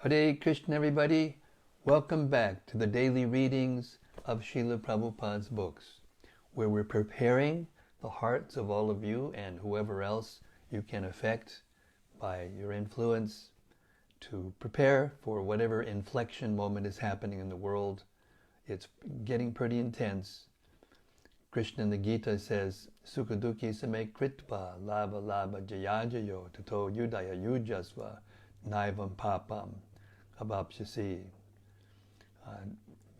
Hare Krishna, everybody. Welcome back to the daily readings of Srila Prabhupada's books, where we're preparing the hearts of all of you and whoever else you can affect by your influence to prepare for whatever inflection moment is happening in the world. It's getting pretty intense. Krishna in the Gita says, Sukha dukhi same kritva lava lava jayajayo tato yudaya yujasva naivam papam abapsyasi.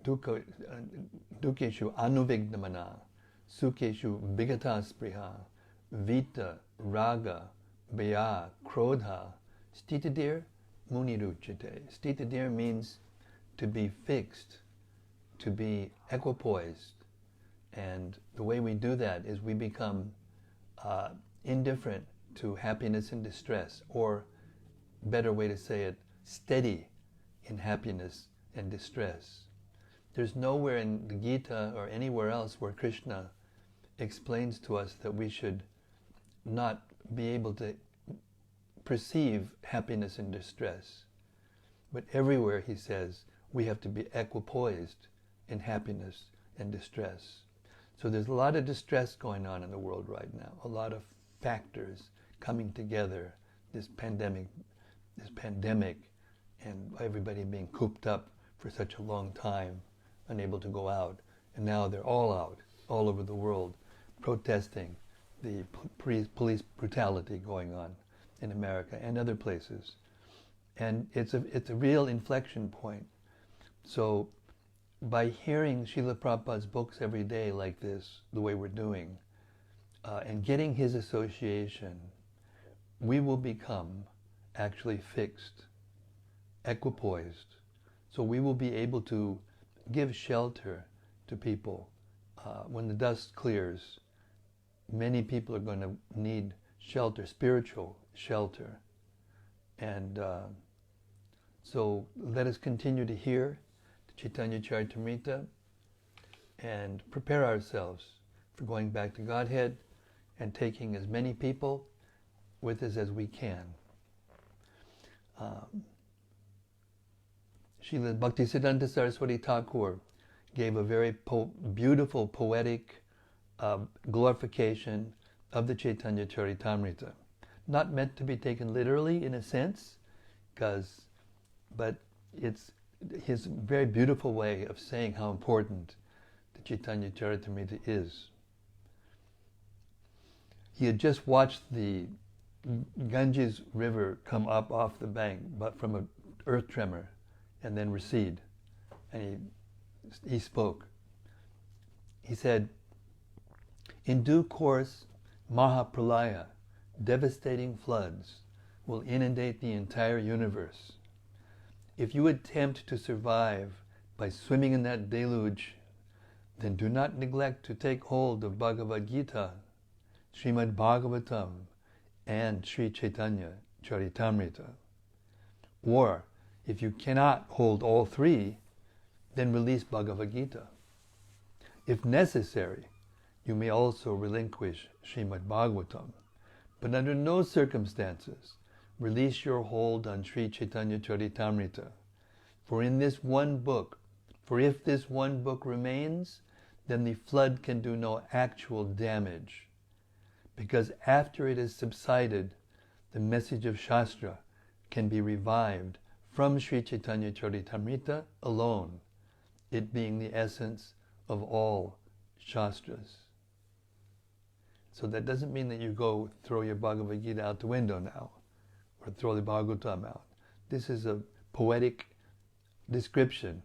Dukkeshu anuvignamana sukeshu vigataspriha vita raga bhaya krodha stitadir muniruchite. Stitadir means to be fixed, to be equipoised. And the way we do that is we become indifferent to happiness and distress, or better way to say it, steady in happiness and distress. There's nowhere in the Gita or anywhere else where Krishna explains to us that we should not be able to perceive happiness and distress. But everywhere he says we have to be equipoised in happiness and distress. So there's a lot of distress going on in the world right now, a lot of factors coming together, this pandemic, and everybody being cooped up for such a long time, unable to go out. And now they're all out, all over the world, protesting the police brutality going on in America and other places. And it's a real inflection point. So by hearing Srila Prabhupada's books every day like this, the way we're doing, and getting his association, we will become actually fixed, equipoised. So we will be able to give shelter to people. When the dust clears, many people are going to need shelter, spiritual shelter. And so let us continue to hear Caitanya-caritämrta and prepare ourselves for going back to Godhead and taking as many people with us as we can. Srila Bhaktisiddhanta Saraswati Thakur gave a very beautiful poetic glorification of the Caitanya-caritämrta. Not meant to be taken literally in a sense, but it's his very beautiful way of saying how important the Caitanya-caritämrta is. He had just watched the Ganges River come up off the bank, but from an earth tremor, and then recede. And he spoke. He said, in due course, Mahapralaya, devastating floods, will inundate the entire universe. If you attempt to survive by swimming in that deluge, then do not neglect to take hold of Bhagavad Gita, Srimad Bhagavatam, and Sri Caitanya-caritämrta. Or, if you cannot hold all three, then release Bhagavad Gita. If necessary, you may also relinquish Srimad Bhagavatam, but under no circumstances release your hold on Sri Caitanya-caritämrta. For if this one book remains, then the flood can do no actual damage. Because after it has subsided, the message of Shastra can be revived from Sri Caitanya-caritämrta alone, it being the essence of all Shastras. So that doesn't mean that you go throw your Bhagavad Gita out the window now, or throw the Bhagavatam out. This is a poetic description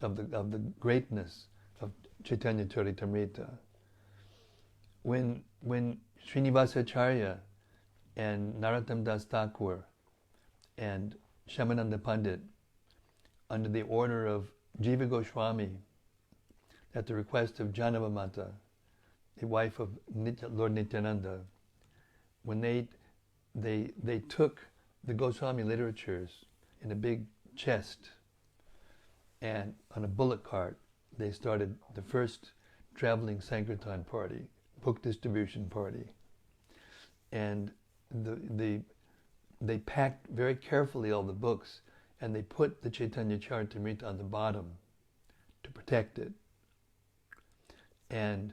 of the greatness of Caitanya-caritämrta. When Srinivasa Acharya and Narottam Das Thakur and Shyamananda Pandit, under the order of Jiva Goswami, at the request of Janava Mata, the wife of Lord Nityananda, when they took the Goswami literatures in a big chest and on a bullock cart, they started the first traveling Sankirtan party, book distribution party. And they packed very carefully all the books and they put the Caitanya-caritämrta on the bottom to protect it. And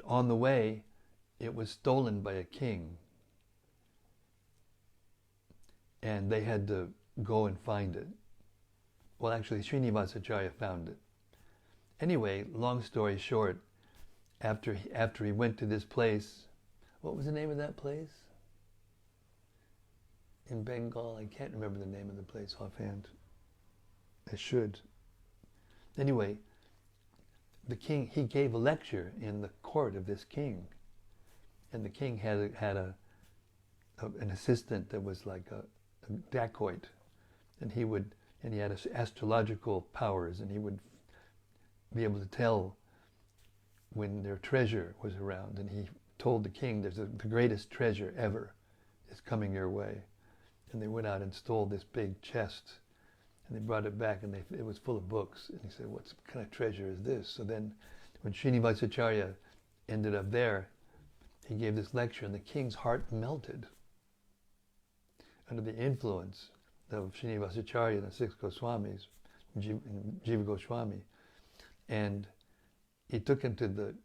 on the way, it was stolen by a king, and they had to go and find it. Well, actually, Srinivasacharya found it. Anyway, long story short, after he went to this place, what was the name of that place? In Bengal, I can't remember the name of the place offhand. I should. Anyway, the king, he gave a lecture in the court of this king, and the king had an assistant that was like a dacoit, and he had astrological powers, and he would be able to tell when their treasure was around, and he told the king, the greatest treasure ever is coming your way. And they went out and stole this big chest, and they brought it back, and it was full of books. And he said, what kind of treasure is this? So then when Srinivasacharya ended up there, he gave this lecture, and the king's heart melted under the influence of Srinivasacharya and the six Goswamis, Jiva Goswami. And he took him to the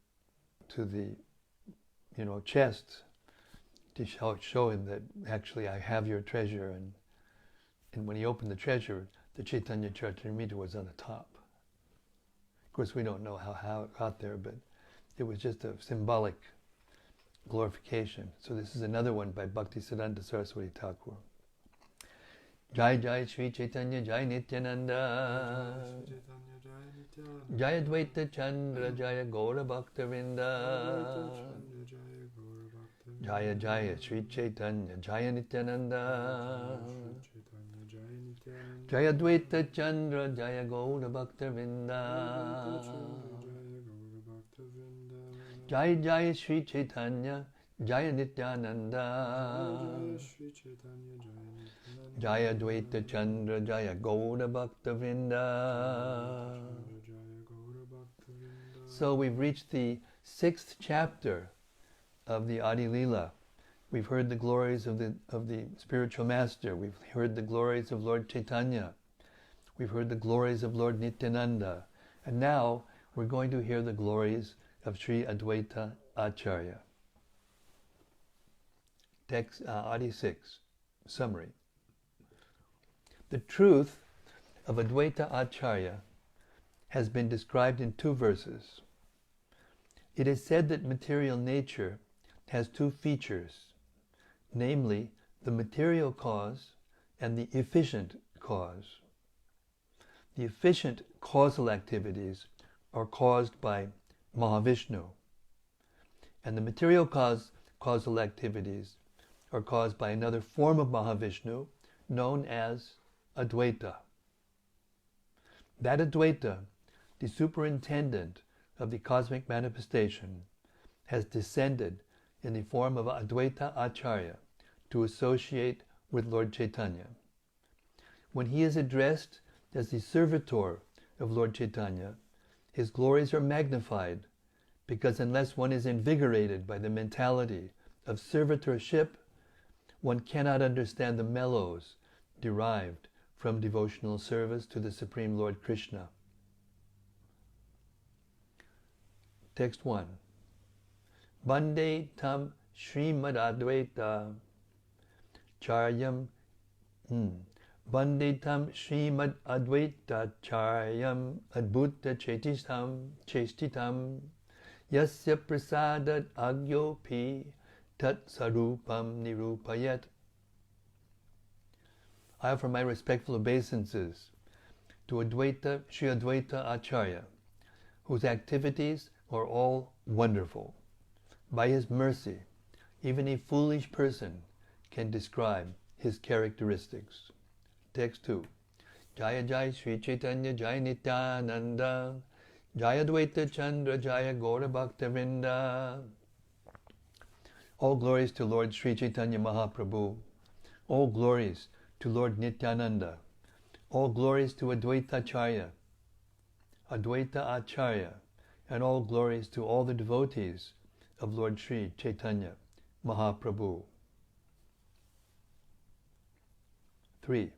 chest to show him that actually I have your treasure. And when he opened the treasure, the Caitanya-caritämrta was on the top. Of course, we don't know how it got there, but it was just a symbolic glorification. So this is another one by Bhaktisiddhanta Saraswati Thakur. Jai Jai Sri Chaitanya Jai Nityananda Jai Advaita Chandra Jaya Gaura Bhaktavinda Jaya Jaya Sri Chaitanya Jaya Nityananda Jaya Advaita Chandra Jaya Gaura Bhaktavinda Jaya Jaya Sri Chaitanya Jaya Nityananda Jaya Advaita Chandra Jaya Gaura Bhaktavinda. So we've reached the 6th chapter of the Ädi-lilä. We've heard the glories of the spiritual master. We've heard the glories of Lord Chaitanya. We've heard the glories of Lord Nityananda. And now we're going to hear the glories of Sri Advaita Äcärya. Text Adi 6, summary. The truth of Advaita Äcärya has been described in 2 verses. It is said that material nature has 2 features, namely the material cause and the efficient cause. The efficient causal activities are caused by Mahavishnu, and the material causal activities are caused by another form of Mahavishnu known as Advaita. That Advaita, the superintendent of the cosmic manifestation, has descended in the form of Advaita Äcärya to associate with Lord Chaitanya. When he is addressed as the servitor of Lord Chaitanya, his glories are magnified, because unless one is invigorated by the mentality of servitorship, one cannot understand the mellows derived from devotional service to the Supreme Lord Krishna. Text 1. Bande tam Srimad Advaita Charyam Bande tam Srimad Advaita Charyam Adbhuta Chestitam Yasya Prasadat Agyopi Tat Sarupam Nirupayat. I offer my respectful obeisances to Sri Advaita Äcärya, whose activities are all wonderful. By his mercy, even a foolish person can describe his characteristics. Text 2. Jaya Jaya Sri Chaitanya Jaya Nityananda Jaya Advaita Chandra Jaya Gaura Bhaktavinda. All glories to Lord Sri Chaitanya Mahaprabhu. All glories to Lord Nityananda. All glories to Advaita Äcärya, and all glories to all the devotees of Lord Sri Chaitanya Mahaprabhu. 3.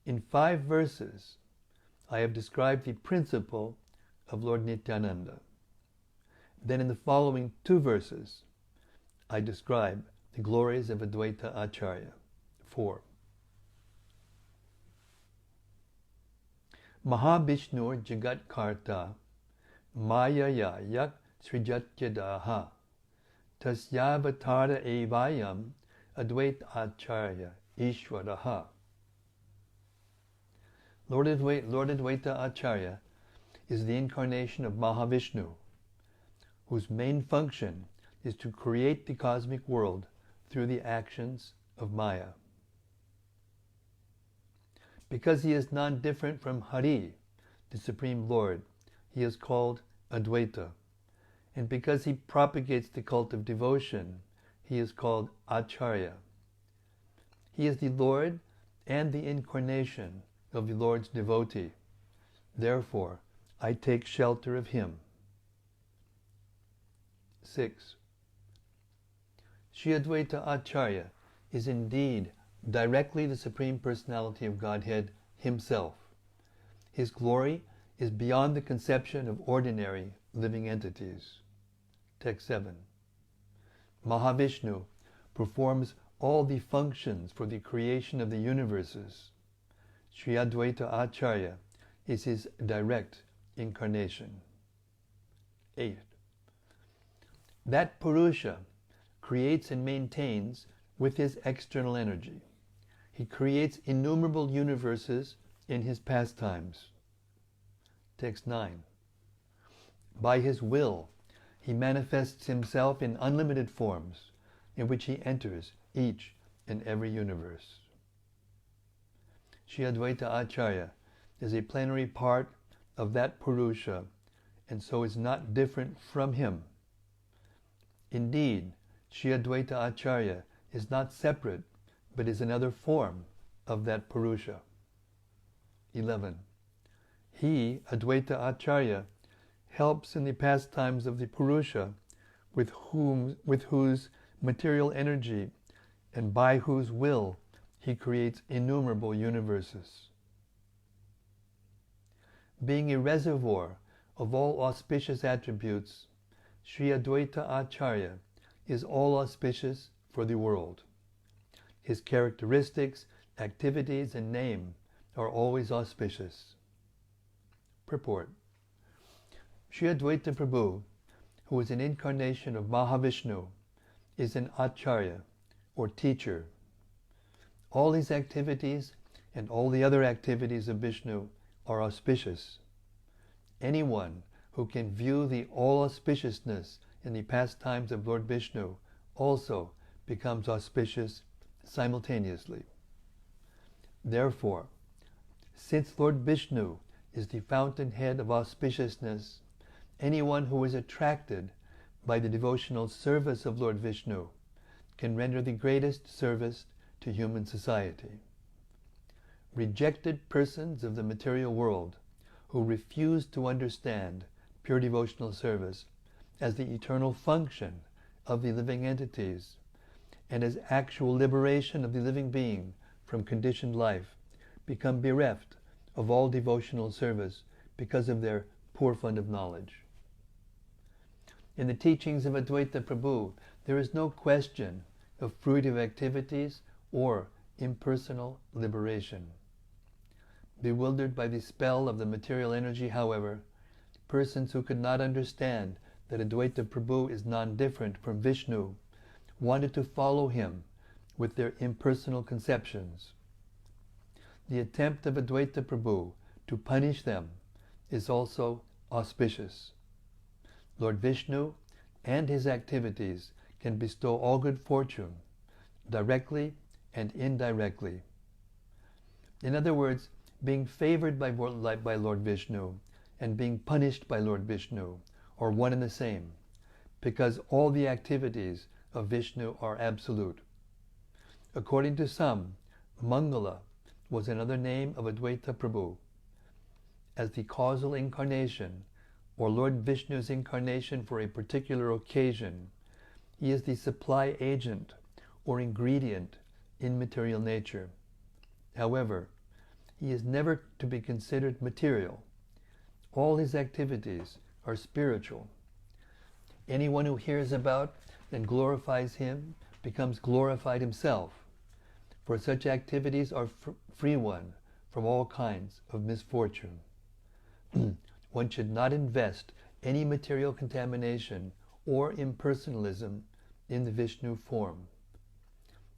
In 5 verses, I have described the principle of Lord Nityananda. Then in the following 2 verses, I describe the glories of Advaita Acharya. 4. Mahavishnu Jagat Karta Mayaya Yak Srijatyadaha Tasyavatara Evayam Advaita Acharya Ishwaraha. Lord Advaita Acharya is the incarnation of Mahavishnu, whose main function is to create the cosmic world through the actions of Maya. Because he is non-different from Hari, the Supreme Lord, he is called Advaita. And because he propagates the cult of devotion, he is called Acharya. He is the Lord and the incarnation of the Lord's devotee. Therefore, I take shelter of him. 6. Sri Advaita Acharya is indeed directly the Supreme Personality of Godhead himself. His glory is beyond the conception of ordinary living entities. Text 7. Mahavishnu performs all the functions for the creation of the universes. Sri Advaita Acharya is his direct incarnation. 8. That Purusha creates and maintains with his external energy. He creates innumerable universes in his pastimes. Text 9. By his will, he manifests himself in unlimited forms, in which he enters each and every universe. Sri Advaita Acharya is a plenary part of that Purusha, and so is not different from him. Indeed, Sri Advaita Acharya is not separate, but is another form of that Purusha. 11. He, Advaita Acharya, helps in the pastimes of the Purusha, with whose material energy and by whose will he creates innumerable universes. Being a reservoir of all auspicious attributes, Sri Advaita Acharya is all auspicious for the world. His characteristics, activities, and name are always auspicious. Purport. Sri Advaita Prabhu, who is an incarnation of Mahavishnu, is an Acharya, or teacher. All his activities and all the other activities of Vishnu are auspicious. Anyone who can view the all-auspiciousness in the pastimes of Lord Vishnu also becomes auspicious simultaneously. Therefore, since Lord Vishnu is the fountainhead of auspiciousness, anyone who is attracted by the devotional service of Lord Vishnu can render the greatest service to human society. Rejected persons of the material world who refuse to understand pure devotional service as the eternal function of the living entities and as actual liberation of the living being from conditioned life become bereft of all devotional service because of their poor fund of knowledge. In the teachings of Advaita Prabhu, there is no question of fruitive activities or impersonal liberation. Bewildered by the spell of the material energy, however, persons who could not understand that Advaita Prabhu is non-different from Vishnu wanted to follow him with their impersonal conceptions. The attempt of Advaita Prabhu to punish them is also auspicious. Lord Vishnu and his activities can bestow all good fortune, directly and indirectly. In other words, being favored by Lord Vishnu and being punished by Lord Vishnu are one and the same, because all the activities of Vishnu are absolute. According to some, Mangala was another name of Advaita Prabhu. As the causal incarnation, or Lord Vishnu's incarnation for a particular occasion, he is the supply agent or ingredient in material nature. However, he is never to be considered material. All his activities are spiritual. Anyone who hears about and glorifies him becomes glorified himself, for such activities are free one from all kinds of misfortune. One should not invest any material contamination or impersonalism in the Vishnu form.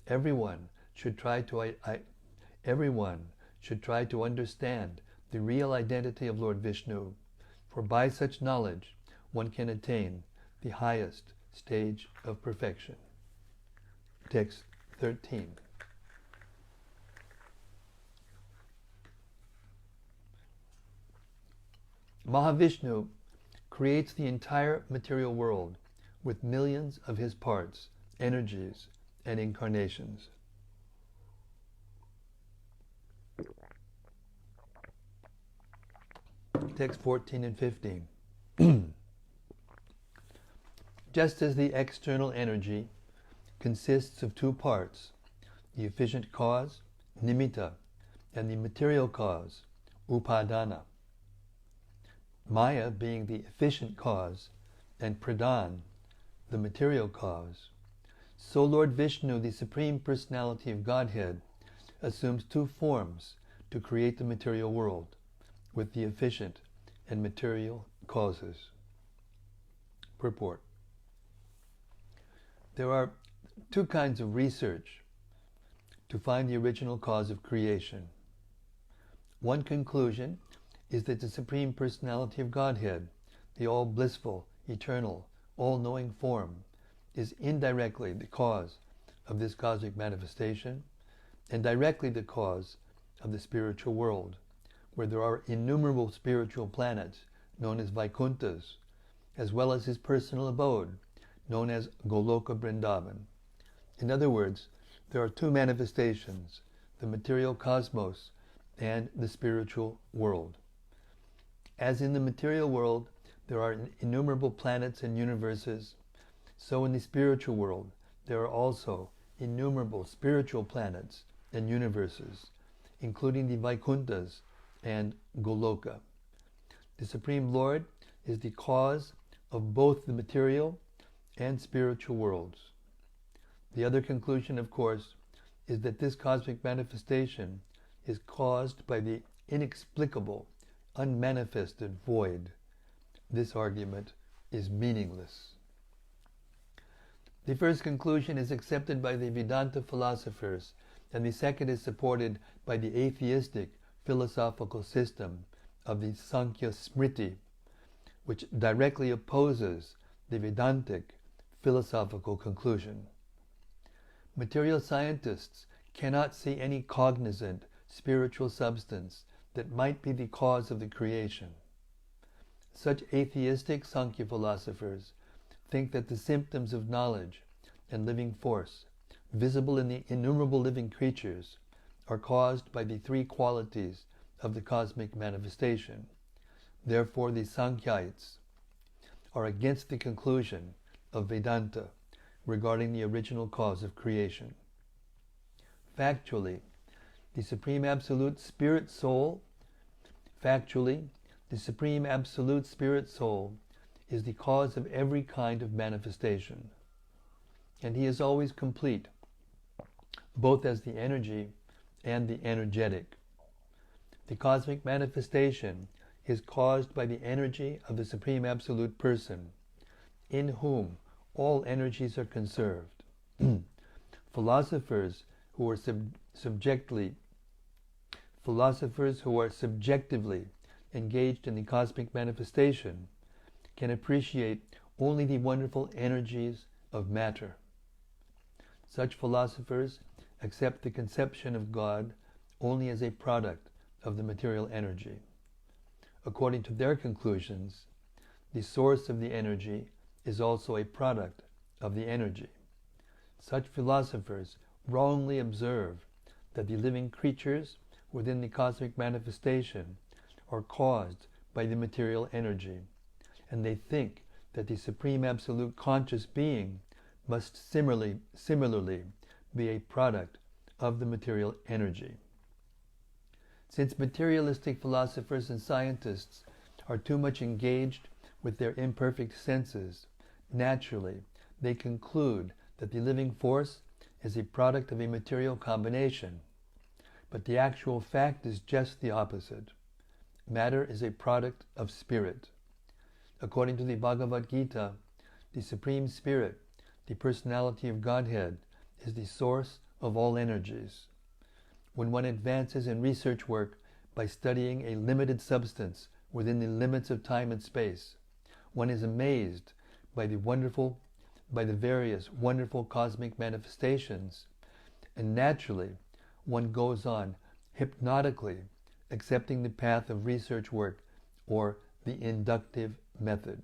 Everyone should try to understand the real identity of Lord Vishnu, for by such knowledge one can attain the highest stage of perfection. Text 13. Mahavishnu creates the entire material world with millions of his parts, energies, and incarnations. Text 14 and 15. Just as the external energy consists of two parts, the efficient cause, nimitta, and the material cause, upadana, Maya being the efficient cause and pradhan, the material cause, so Lord Vishnu, the Supreme Personality of Godhead, assumes two forms to create the material world, with the efficient and material causes. Purport. There are two kinds of research to find the original cause of creation. One conclusion is that the Supreme Personality of Godhead, the all-blissful, eternal, all-knowing form, is indirectly the cause of this cosmic manifestation, and directly the cause of the spiritual world, where there are innumerable spiritual planets known as Vaikunthas, as well as his personal abode, known as Goloka Vrindavan. In other words, there are two manifestations, the material cosmos and the spiritual world. As in the material world, there are innumerable planets and universes, so in the spiritual world, there are also innumerable spiritual planets and universes, including the Vaikunthas and Goloka. The Supreme Lord is the cause of both the material and spiritual worlds. The other conclusion, of course, is that this cosmic manifestation is caused by the inexplicable, unmanifested void. This argument is meaningless. The first conclusion is accepted by the Vedanta philosophers, and the second is supported by the atheistic philosophical system of the Sankhya Smriti, which directly opposes the Vedantic philosophical conclusion. Material scientists cannot see any cognizant spiritual substance that might be the cause of the creation. Such atheistic Sankhya philosophers think that the symptoms of knowledge and living force, visible in the innumerable living creatures, are caused by the three qualities of the cosmic manifestation. Therefore, the Sankhyites are against the conclusion of Vedanta regarding the original cause of creation. Factually, the Supreme Absolute Spirit Soul is the cause of every kind of manifestation, and he is always complete, both as the energy and the energetic. The cosmic manifestation is caused by the energy of the Supreme Absolute Person, in whom all energies are conserved. Philosophers who are subjectively engaged in the cosmic manifestation can appreciate only the wonderful energies of matter. Such philosophers accept the conception of God only as a product of the material energy. According to their conclusions, the source of the energy is also a product of the energy. Such philosophers wrongly observe that the living creatures within the cosmic manifestation are caused by the material energy, and they think that the Supreme Absolute Conscious Being must similarly be a product of the material energy. Since materialistic philosophers and scientists are too much engaged with their imperfect senses, naturally they conclude that the living force is a product of a material combination. But the actual fact is just the opposite. Matter is a product of spirit. According to the Bhagavad Gita, the Supreme Spirit, the personality of Godhead, is the source of all energies. When one advances in research work by studying a limited substance within the limits of time and space, one is amazed by the various wonderful cosmic manifestations, and naturally one goes on hypnotically accepting the path of research work or the inductive method.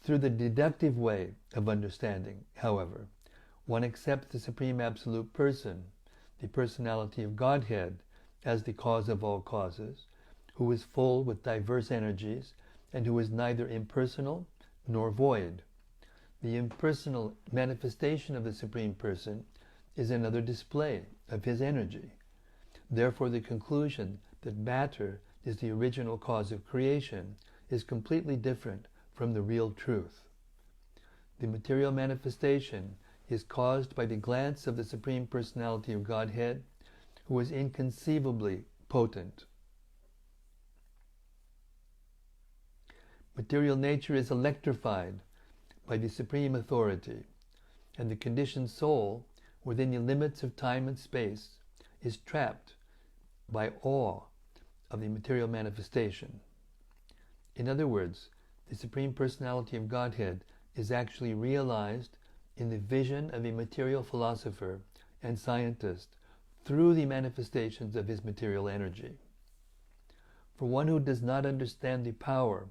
Through the deductive way of understanding, however, one accepts the Supreme Absolute Person, the personality of Godhead, as the cause of all causes, who is full with diverse energies and who is neither impersonal nor void. The impersonal manifestation of the Supreme Person is another display of his energy. Therefore, the conclusion that matter is the original cause of creation is completely different from the real truth. The material manifestation is caused by the glance of the Supreme Personality of Godhead, who is inconceivably potent. Material nature is electrified by the Supreme Authority, and the conditioned soul, within the limits of time and space, is trapped by awe of the material manifestation. In other words, the Supreme Personality of Godhead is actually realized in the vision of a material philosopher and scientist through the manifestations of his material energy. For one who does not understand the power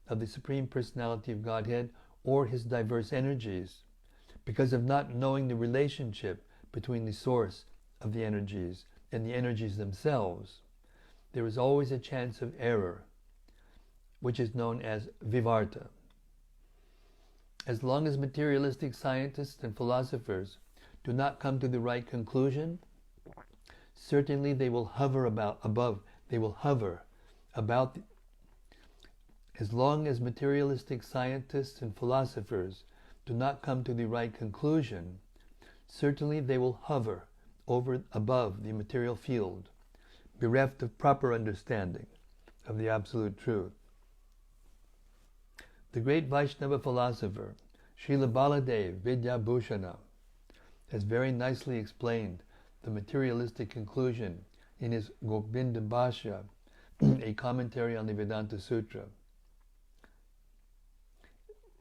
of the Supreme Personality of Godhead or his diverse energies, because of not knowing the relationship between the source of the energies and the energies themselves, there is always a chance of error, which is known as vivarta. As long as materialistic scientists and philosophers do not come to the right conclusion, certainly they will hover about as long as materialistic scientists and philosophers do not come to the right conclusion, certainly they will hover above the material field, bereft of proper understanding of the absolute truth. The great Vaishnava philosopher, Srila Baladev Vidyabhushana, has very nicely explained the materialistic conclusion in his Govinda Bhashya, a commentary on the Vedanta Sutra.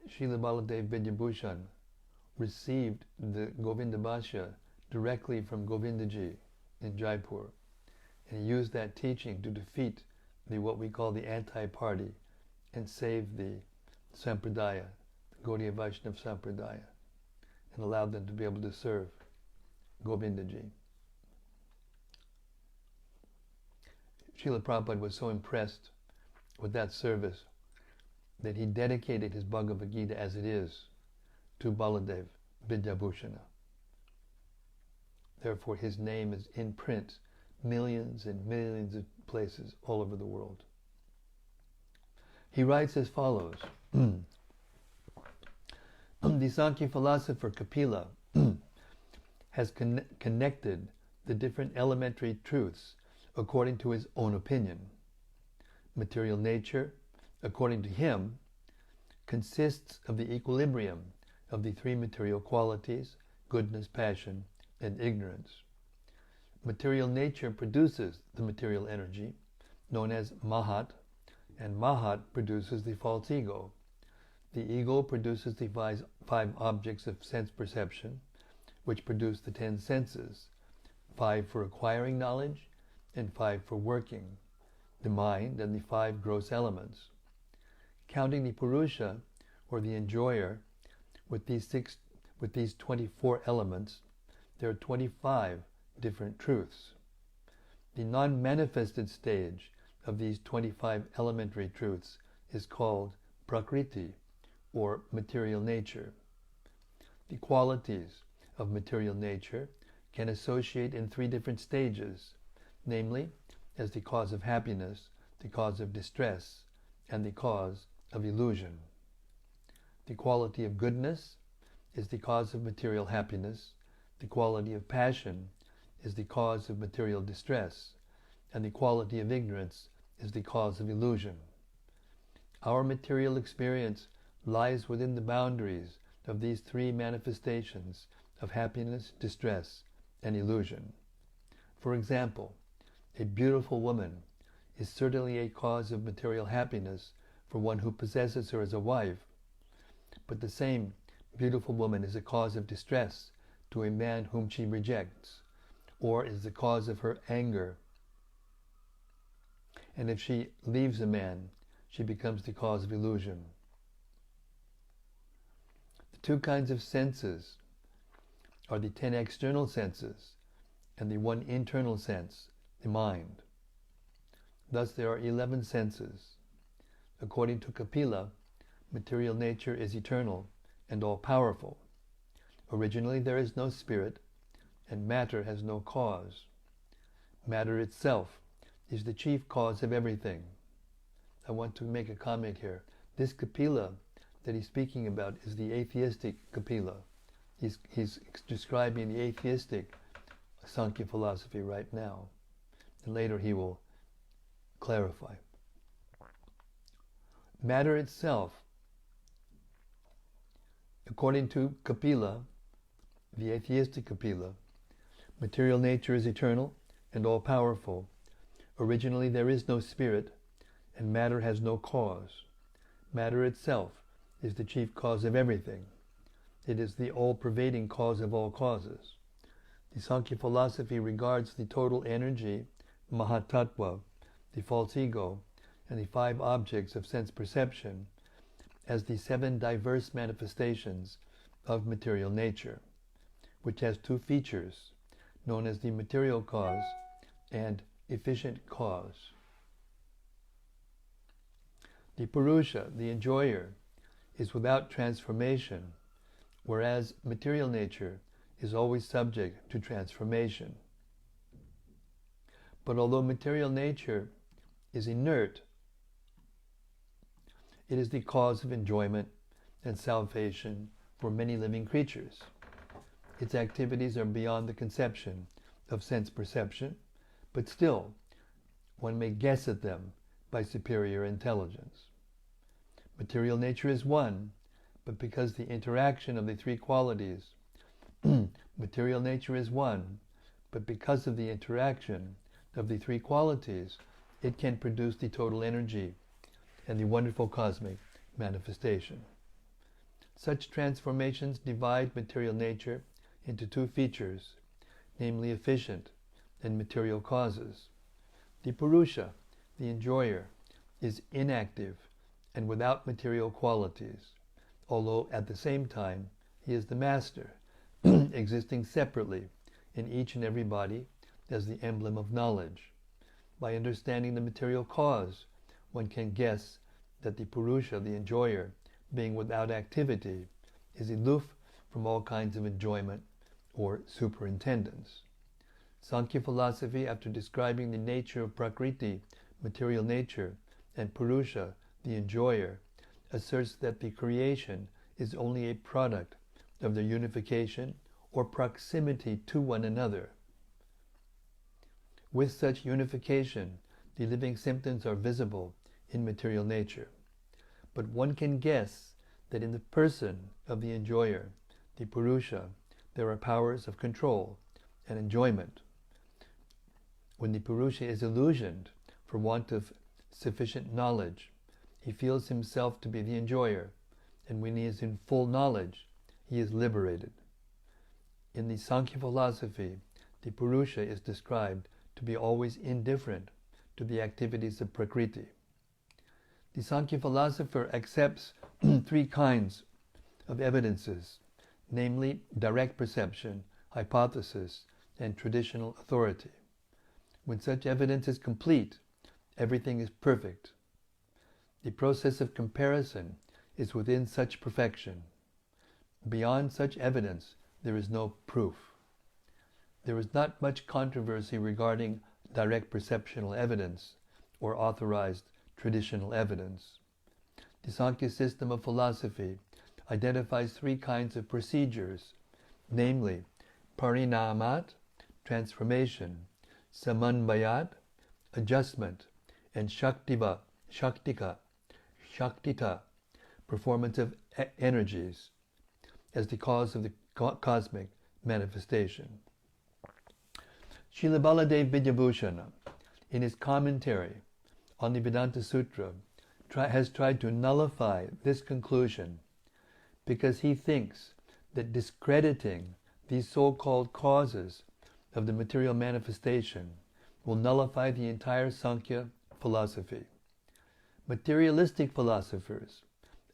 Srila Baladev Vidyabhushan received the Govinda Bhashya directly from Govindaji in Jaipur, and he used that teaching to defeat what we call the anti-party and save the Sampradaya, the Gaudiya Vaishnava Sampradaya, and allowed them to be able to serve Govindaji. Srila Prabhupada was so impressed with that service that he dedicated his Bhagavad Gita as it is to Baladev Vidyabhushana. Therefore, his name is in print millions and millions of places all over the world. He writes as follows. The Sankhya philosopher Kapila has connected the different elementary truths according to his own opinion. Material nature, according to him, consists of the equilibrium of the three material qualities, goodness, passion, and ignorance. Material nature produces the material energy, known as Mahat, and Mahat produces the false ego. The ego produces the five objects of sense perception, which produce the 10 senses, 5 for acquiring knowledge and 5 for working, the mind and the 5 gross elements. Counting the Purusha, or the enjoyer, with these 24 elements, there are 25 different truths. The non-manifested stage of these 25 elementary truths is called Prakriti, or material nature. The qualities of material nature can associate in 3 different stages, namely as the cause of happiness, the cause of distress, and the cause of illusion. The quality of goodness is the cause of material happiness, the quality of passion is the cause of material distress, and the quality of ignorance is the cause of illusion. Our material experience lies within the boundaries of these three manifestations of happiness, distress, and illusion. For example, a beautiful woman is certainly a cause of material happiness for one who possesses her as a wife, but the same beautiful woman is a cause of distress to a man whom she rejects, or is the cause of her anger. And if she leaves a man, she becomes the cause of illusion. The two kinds of senses are the 10 external senses and the one internal sense, the mind. Thus there are 11 senses. According to Kapila, material nature is eternal and all-powerful. Originally there is no spirit, and matter has no cause. Matter itself is the chief cause of everything. I want to make a comment here. This Kapila that he's speaking about is the atheistic Kapila. He's describing the atheistic Sankhya philosophy right now, and later he will clarify. Matter itself, according to Kapila, the atheistic Kapila, material nature is eternal and all-powerful. Originally there is no spirit, and matter has no cause. Matter itself is the chief cause of everything. It is the all-pervading cause of all causes. The Sankhya philosophy regards the total energy, Mahatattva, the false ego, and the 5 objects of sense perception as the 7 diverse manifestations of material nature, which has 2 features, known as the material cause and efficient cause. The Purusha, the enjoyer, is without transformation, whereas material nature is always subject to transformation. But although material nature is inert, it is the cause of enjoyment and salvation for many living creatures. Its activities are beyond the conception of sense perception, but still, one may guess at them by superior intelligence. Material nature is one, but because the interaction of the 3 qualities, material nature is one, but because of the interaction of the 3 qualities, it can produce the total energy and the wonderful cosmic manifestation. Such transformations divide material nature into 2 features, namely efficient and material causes. The Purusha, the enjoyer, is inactive and without material qualities, although at the same time he is the master, existing separately in each and every body as the emblem of knowledge. By understanding the material cause, one can guess that the Purusha, the enjoyer, being without activity, is aloof from all kinds of enjoyment or superintendence. Sankhya philosophy, after describing the nature of Prakriti, material nature, and Purusha, the enjoyer, asserts that the creation is only a product of their unification or proximity to one another. With such unification, the living symptoms are visible in material nature. But one can guess that in the person of the enjoyer, the Purusha, there are powers of control and enjoyment. When the Purusha is illusioned for want of sufficient knowledge, he feels himself to be the enjoyer, and when he is in full knowledge, he is liberated. In the Sankhya philosophy, the Purusha is described to be always indifferent to the activities of Prakriti. The Sankhya philosopher accepts 3 kinds of evidences, namely direct perception, hypothesis, and traditional authority. When such evidence is complete, everything is perfect. The process of comparison is within such perfection. Beyond such evidence, there is no proof. There is not much controversy regarding direct perceptual evidence or authorized traditional evidence. The Sankhya system of philosophy identifies three kinds of procedures, namely parinamat, transformation, samanvayat, adjustment, and shaktika, performance of energies, as the cause of the cosmic manifestation. Srila Baladev Vidyabhushana, in his commentary on the Vedanta Sutra, has tried to nullify this conclusion because he thinks that discrediting these so-called causes of the material manifestation will nullify the entire Sankhya philosophy. Materialistic philosophers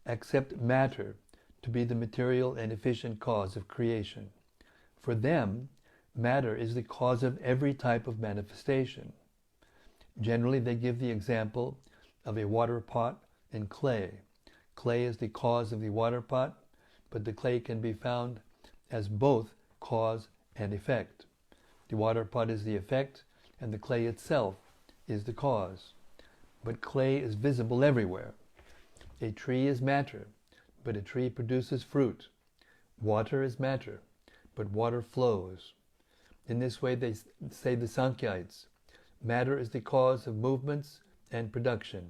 accept matter to be the material and efficient cause of creation. For them, matter is the cause of every type of manifestation. Generally, they give the example of a water pot and clay. Clay is the cause of the water pot, but the clay can be found as both cause and effect. The water pot is the effect, and the clay itself is the cause. But clay is visible everywhere. A tree is matter, but a tree produces fruit. Water is matter, but water flows. In this way, they say the Sankhites, matter is the cause of movements and production.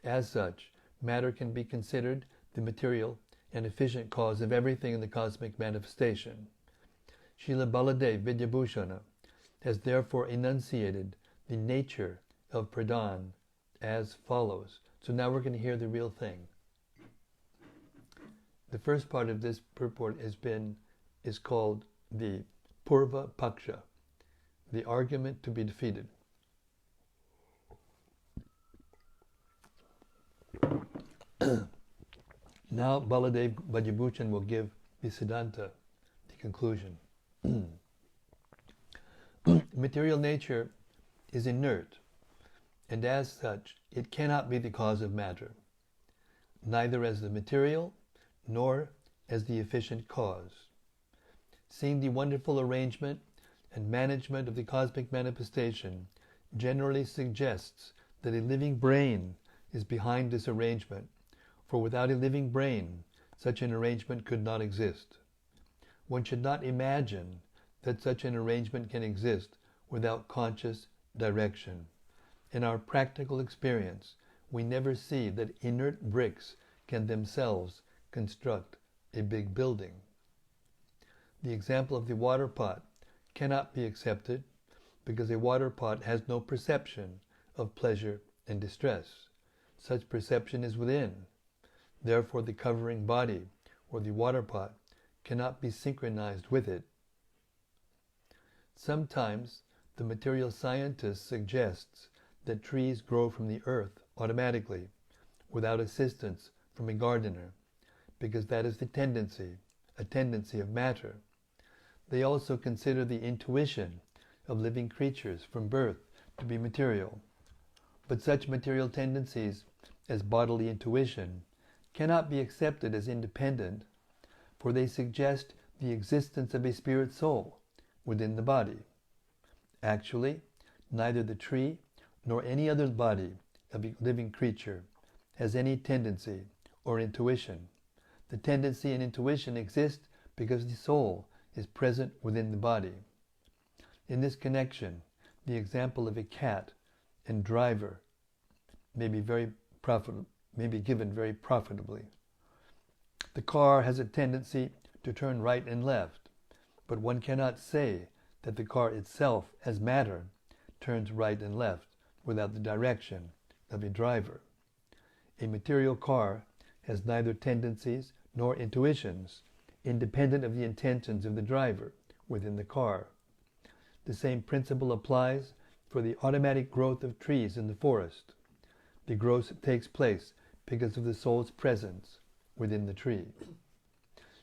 As such, matter can be considered the material and efficient cause of everything in the cosmic manifestation. Srila Baladev Vidyabhushana has therefore enunciated the nature of pradhan as follows. So now we're going to hear the real thing. The first part of this purport is called the Purva Paksha, the argument to be defeated. Now Baladev Vidyabhushana will give the Siddhanta, the conclusion. Material nature is inert, and as such, it cannot be the cause of matter, neither as the material nor as the efficient cause. Seeing the wonderful arrangement and management of the cosmic manifestation generally suggests that a living brain is behind this arrangement, for without a living brain, such an arrangement could not exist. One should not imagine that such an arrangement can exist without conscious direction. In our practical experience, we never see that inert bricks can themselves construct a big building. The example of the water pot cannot be accepted because a water pot has no perception of pleasure and distress. Such perception is within. Therefore, the covering body, or the water pot, cannot be synchronized with it. Sometimes, the material scientist suggests that trees grow from the earth automatically, without assistance from a gardener, because that is a tendency of matter. They also consider the intuition of living creatures from birth to be material. But such material tendencies as bodily intuition cannot be accepted as independent, for they suggest the existence of a spirit soul within the body. Actually, neither the tree nor any other body of a living creature has any tendency or intuition. The tendency and intuition exist because the soul is present within the body. In this connection, the example of a cat and driver may be given very profitably. The car has a tendency to turn right and left, but one cannot say that the car itself, as matter, turns right and left without the direction of a driver. A material car has neither tendencies nor intuitions, independent of the intentions of the driver within the car. The same principle applies for the automatic growth of trees in the forest. The growth takes place because of the soul's presence within the tree.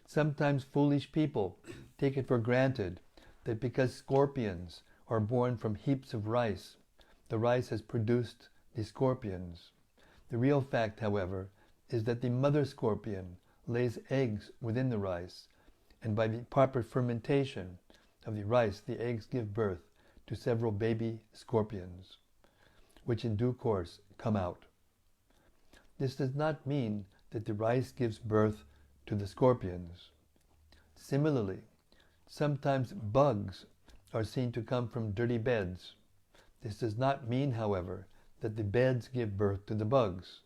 Sometimes foolish people take it for granted that because scorpions are born from heaps of rice, the rice has produced the scorpions. The real fact, however, is that the mother scorpion lays eggs within the rice, and by the proper fermentation of the rice, the eggs give birth to several baby scorpions, which in due course come out. This does not mean that the rice gives birth to the scorpions. Similarly, sometimes bugs are seen to come from dirty beds. This does not mean, however, that the beds give birth to the bugs.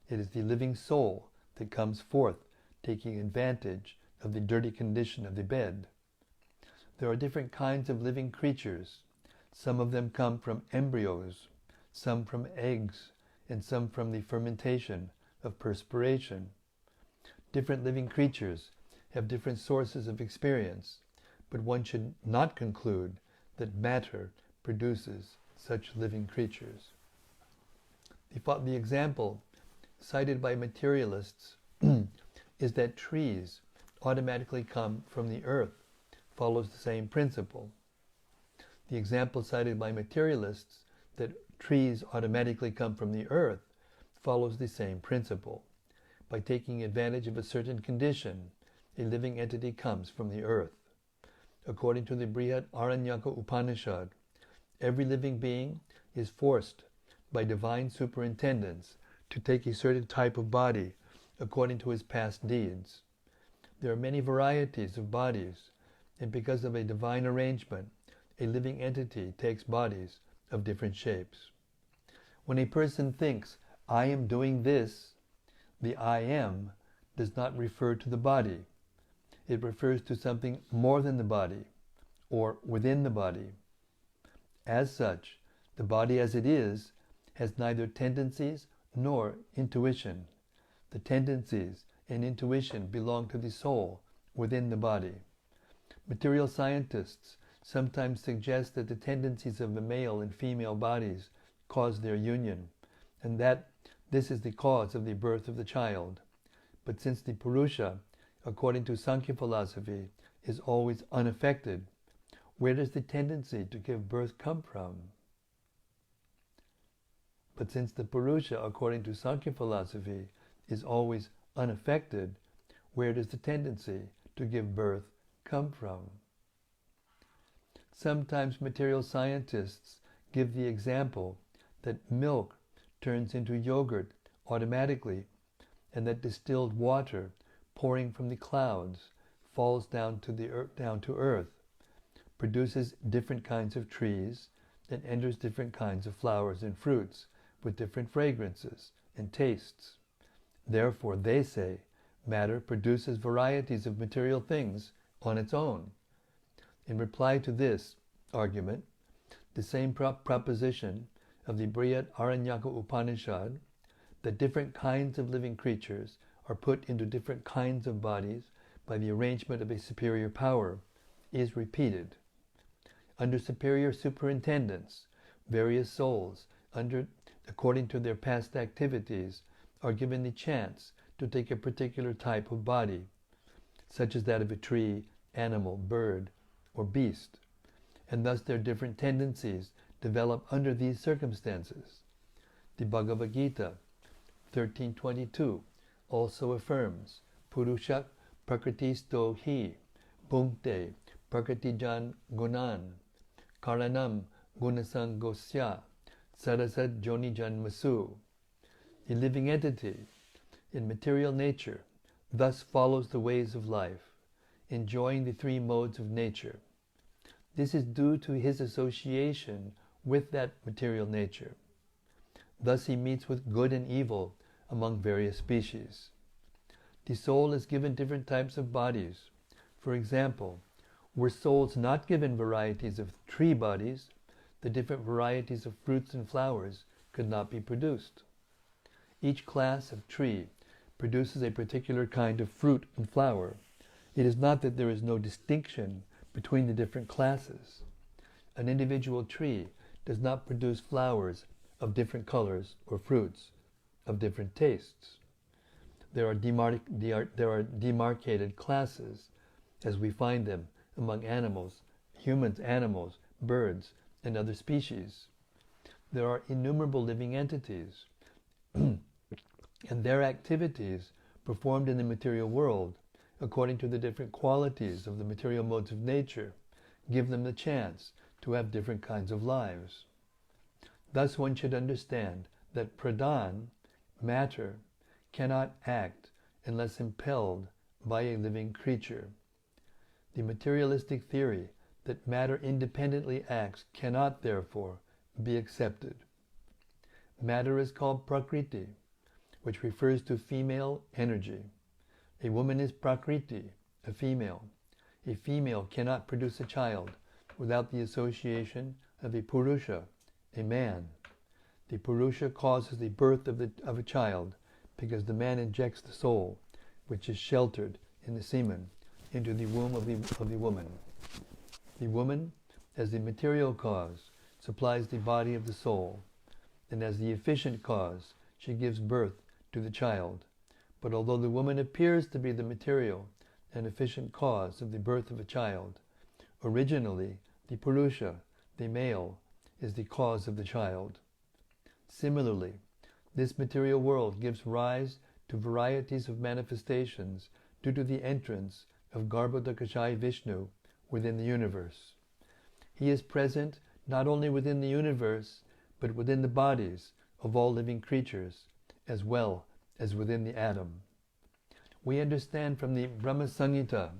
It is the living soul that comes forth, taking advantage of the dirty condition of the bed. There are different kinds of living creatures. Some of them come from embryos, some from eggs, and some from the fermentation of perspiration. Different living creatures have different sources of experience, but one should not conclude that matter produces such living creatures. The example cited by materialists is that trees automatically come from the earth, follows the same principle. The example cited by materialists that trees automatically come from the earth follows the same principle. By taking advantage of a certain condition, a living entity comes from the earth. According to the Brihadaranyaka Upanishad, every living being is forced by divine superintendence to take a certain type of body according to his past deeds. There are many varieties of bodies, and because of a divine arrangement, a living entity takes bodies of different shapes. When a person thinks, "I am doing this," the "I am" does not refer to the body. It refers to something more than the body, or within the body. As such, the body as it is has neither tendencies nor intuition. The tendencies and intuition belong to the soul within the body. Material scientists sometimes suggest that the tendencies of the male and female bodies cause their union, and that this is the cause of the birth of the child. But since the Purusha, according to Sankhya philosophy, is always unaffected, where does the tendency to give birth come from? But since the Purusha, according to Sankhya philosophy, is always unaffected, where does the tendency to give birth come from? Sometimes material scientists give the example that milk turns into yogurt automatically, and that distilled water pouring from the clouds falls down to earth, produces different kinds of trees, and enters different kinds of flowers and fruits with different fragrances and tastes. Therefore, they say, matter produces varieties of material things on its own. In reply to this argument, the same proposition of the Brihadaranyaka Upanishad, that different kinds of living creatures are put into different kinds of bodies by the arrangement of a superior power, is repeated. Under superior superintendence, various souls, according to their past activities, are given the chance to take a particular type of body, such as that of a tree, animal, bird, or beast, and thus their different tendencies develop under these circumstances. The Bhagavad Gita 13.22 also affirms, Purusha prakritisto hi, bhunkte prakritijan gunan, karanam gunasangosya, sarasat jonijan masu. A living entity in material nature thus follows the ways of life, enjoying the three modes of nature. This is due to his association with that material nature. Thus he meets with good and evil among various species. The soul is given different types of bodies. For example, were souls not given varieties of tree bodies, the different varieties of fruits and flowers could not be produced. Each class of tree produces a particular kind of fruit and flower. It is not that there is no distinction between the different classes. An individual tree does not produce flowers of different colors or fruits of different tastes. There are demarcated classes, as we find them among animals, humans, animals, birds, and other species. There are innumerable living entities, and their activities performed in the material world, according to the different qualities of the material modes of nature, give them the chance to have different kinds of lives. Thus one should understand that pradhan, matter, cannot act unless impelled by a living creature. The materialistic theory that matter independently acts cannot, therefore, be accepted. Matter is called prakriti, which refers to female energy. A woman is prakriti, a female. A female cannot produce a child without the association of a purusha, a man. The purusha causes the birth of a child because the man injects the soul, which is sheltered in the semen, into the womb of the woman. The woman, as the material cause, supplies the body of the soul, and as the efficient cause, she gives birth to the child. But although the woman appears to be the material and efficient cause of the birth of a child, originally the purusha, the male, is the cause of the child. Similarly, this material world gives rise to varieties of manifestations due to the entrance of Garbhodakashayi Vishnu within the universe. He is present not only within the universe, but within the bodies of all living creatures, as well as within the atom. We understand from the Brahma Samhita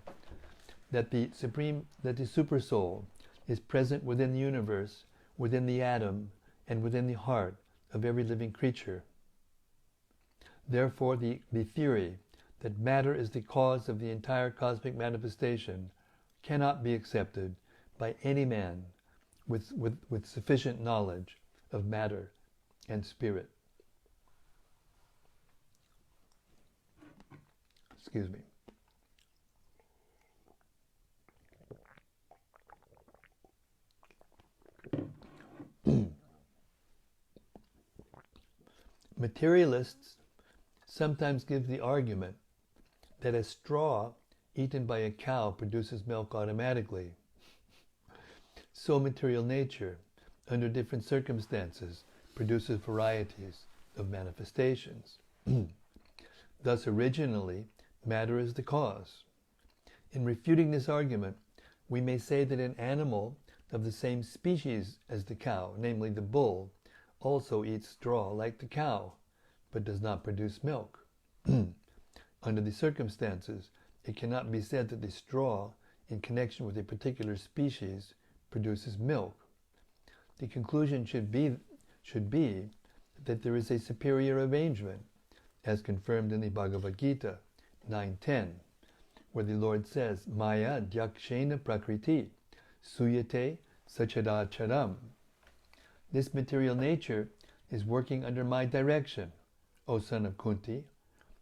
that the Supersoul is present within the universe, within the atom, and within the heart of every living creature. Therefore, the theory that matter is the cause of the entire cosmic manifestation cannot be accepted by any man with sufficient knowledge of matter and spirit. Excuse me. Materialists sometimes give the argument that a straw eaten by a cow produces milk automatically. So material nature, under different circumstances, produces varieties of manifestations. Thus, originally, matter is the cause. In refuting this argument, we may say that an animal of the same species as the cow, namely the bull, also eats straw like the cow, but does not produce milk. Under the circumstances, it cannot be said that the straw, in connection with a particular species, produces milk. The conclusion should be that there is a superior arrangement, as confirmed in the Bhagavad Gita 9.10, where the Lord says, Maya dyakshena prakriti, suyate sachadacharam. This material nature is working under my direction, O son of Kunti,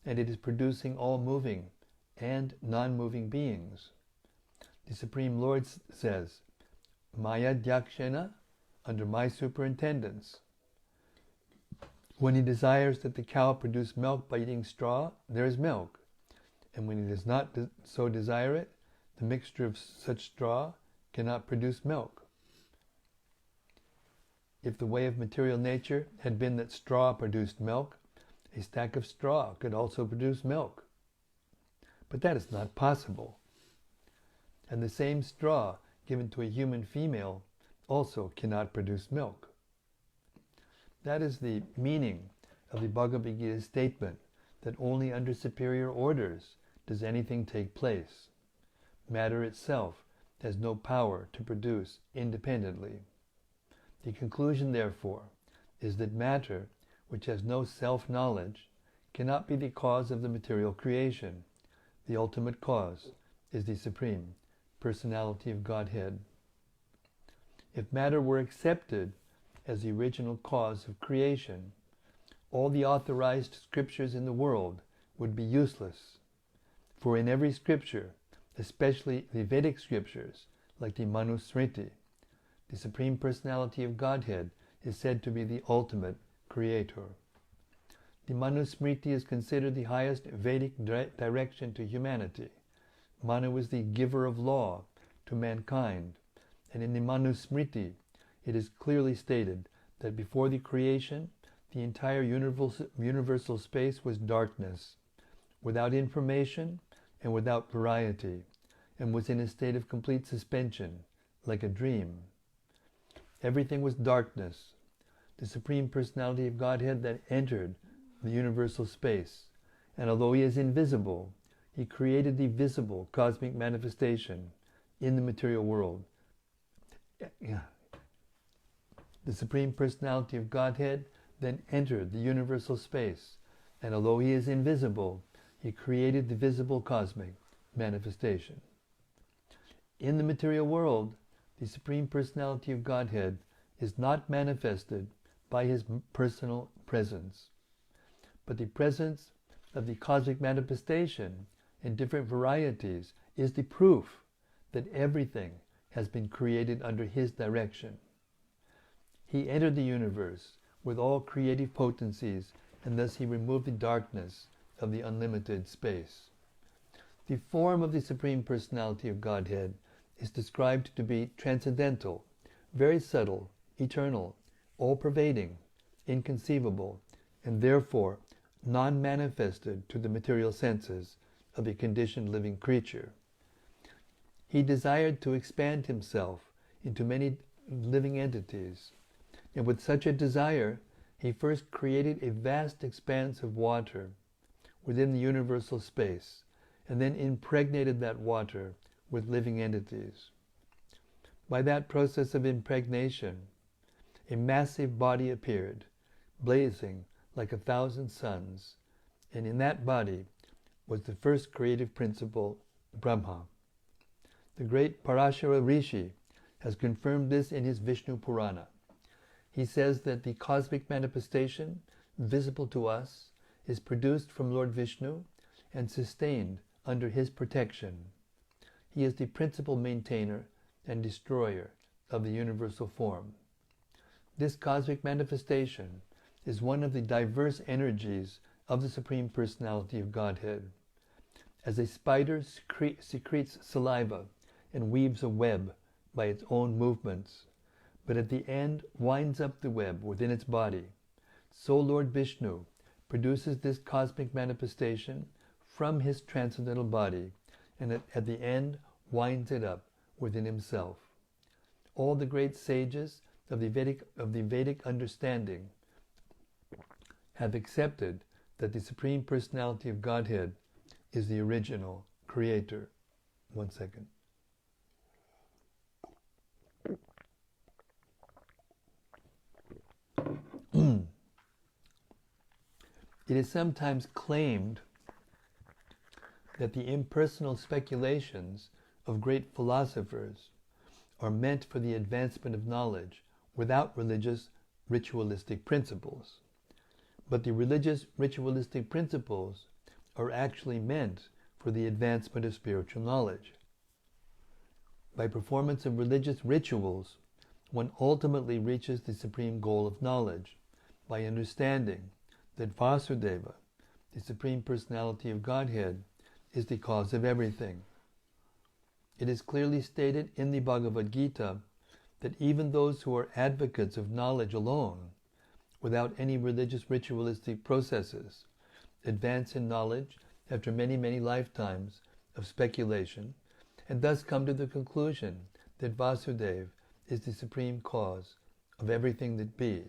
and it is producing all moving and non-moving beings. The Supreme Lord says, Maya dyakshena, under my superintendence. When he desires that the cow produce milk by eating straw, there is milk. And when he does not so desire it, the mixture of such straw cannot produce milk. If the way of material nature had been that straw produced milk, a stack of straw could also produce milk. But that is not possible. And the same straw given to a human female also cannot produce milk. That is the meaning of the Bhagavad Gita statement that only under superior orders does anything take place. Matter itself has no power to produce independently. The conclusion, therefore, is that matter, which has no self-knowledge, cannot be the cause of the material creation. The ultimate cause is the Supreme Personality of Godhead. If matter were accepted as the original cause of creation, all the authorized scriptures in the world would be useless. For in every scripture, especially the Vedic scriptures, like the Manusmriti, the Supreme Personality of Godhead is said to be the ultimate creator. The Manusmriti is considered the highest Vedic direction to humanity. Manu is the giver of law to mankind, and in the Manusmriti it is clearly stated that before the creation, the entire universal space was darkness, without information and without variety, and was in a state of complete suspension, like a dream. everything was darkness. The Supreme Personality of Godhead then entered the universal space, and although he is invisible, he created the visible cosmic manifestation in the material world. The Supreme Personality of Godhead then entered the universal space, and although he is invisible, he created the visible cosmic manifestation. In the material world, the Supreme Personality of Godhead is not manifested by his personal presence, but the presence of the cosmic manifestation in different varieties is the proof that everything has been created under his direction. He entered the universe with all creative potencies, and thus he removed the darkness of the unlimited space. The form of the Supreme Personality of Godhead is described to be transcendental, very subtle, eternal, all-pervading, inconceivable, and therefore non-manifested to the material senses of a conditioned living creature. He desired to expand himself into many living entities, and with such a desire, he first created a vast expanse of water within the universal space, and then impregnated that water with living entities. By that process of impregnation, a massive body appeared, blazing like 1,000 suns, and in that body was the first creative principle, Brahma. The great Parashara Rishi has confirmed this in his Vishnu Purana. He says that the cosmic manifestation, visible to us, is produced from Lord Vishnu and sustained under his protection. He is the principal maintainer and destroyer of the universal form. This cosmic manifestation is one of the diverse energies of the Supreme Personality of Godhead. As a spider secretes saliva and weaves a web by its own movements, but at the end winds up the web within its body, so Lord Vishnu produces this cosmic manifestation from his transcendental body, and at the end winds it up within himself. All the great sages of the Vedic understanding have accepted that the Supreme Personality of Godhead is the original creator. One second. It is sometimes claimed that the impersonal speculations of great philosophers are meant for the advancement of knowledge without religious ritualistic principles. But the religious ritualistic principles are actually meant for the advancement of spiritual knowledge. By performance of religious rituals, one ultimately reaches the supreme goal of knowledge by understanding that Vasudeva, the Supreme Personality of Godhead, is the cause of everything. It is clearly stated in the Bhagavad Gita that even those who are advocates of knowledge alone, without any religious ritualistic processes, advance in knowledge after many, many lifetimes of speculation, and thus come to the conclusion that Vasudeva is the supreme cause of everything that be.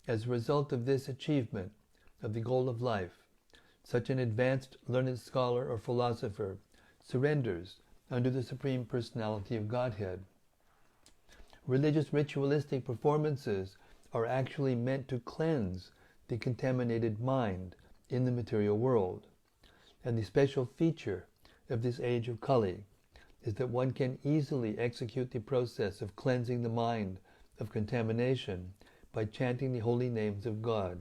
As a result of this achievement of the goal of life, such an advanced learned scholar or philosopher surrenders under the Supreme Personality of Godhead. Religious ritualistic performances are actually meant to cleanse the contaminated mind in the material world. And the special feature of this age of Kali is that one can easily execute the process of cleansing the mind of contamination by chanting the holy names of God.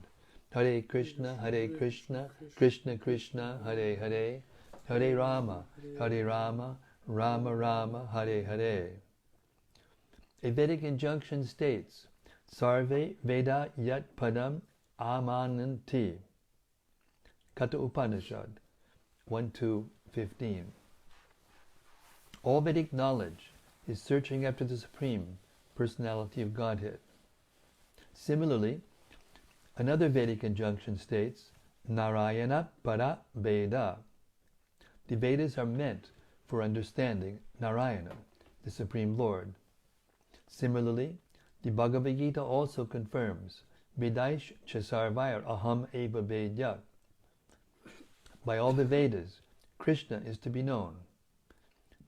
Hare Krishna, Krishna Krishna, Hare Hare, Hare Rama, Rama Rama, Hare Hare. A Vedic injunction states, Sarve Veda Yat Padam Amananti. Kata Upanishad 1-15. All Vedic knowledge is searching after the Supreme Personality of Godhead. Similarly, another Vedic injunction states, Narayana Para Veda. The Vedas are meant for understanding Narayana, the Supreme Lord. Similarly, The Bhagavad Gita also confirms, Vedaish Chasarvair Aham Eva Vedya. By all the Vedas, Krishna is to be known.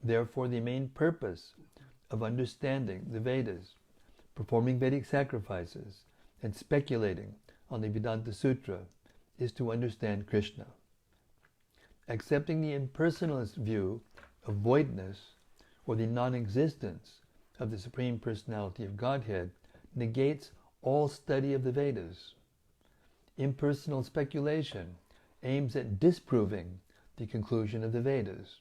Therefore, the main purpose of understanding the Vedas, performing Vedic sacrifices, and speculating on the Vedanta Sutra is to understand Krishna. Accepting the impersonalist view of voidness or the non-existence of the Supreme Personality of Godhead negates all study of the Vedas. Impersonal speculation aims at disproving the conclusion of the Vedas.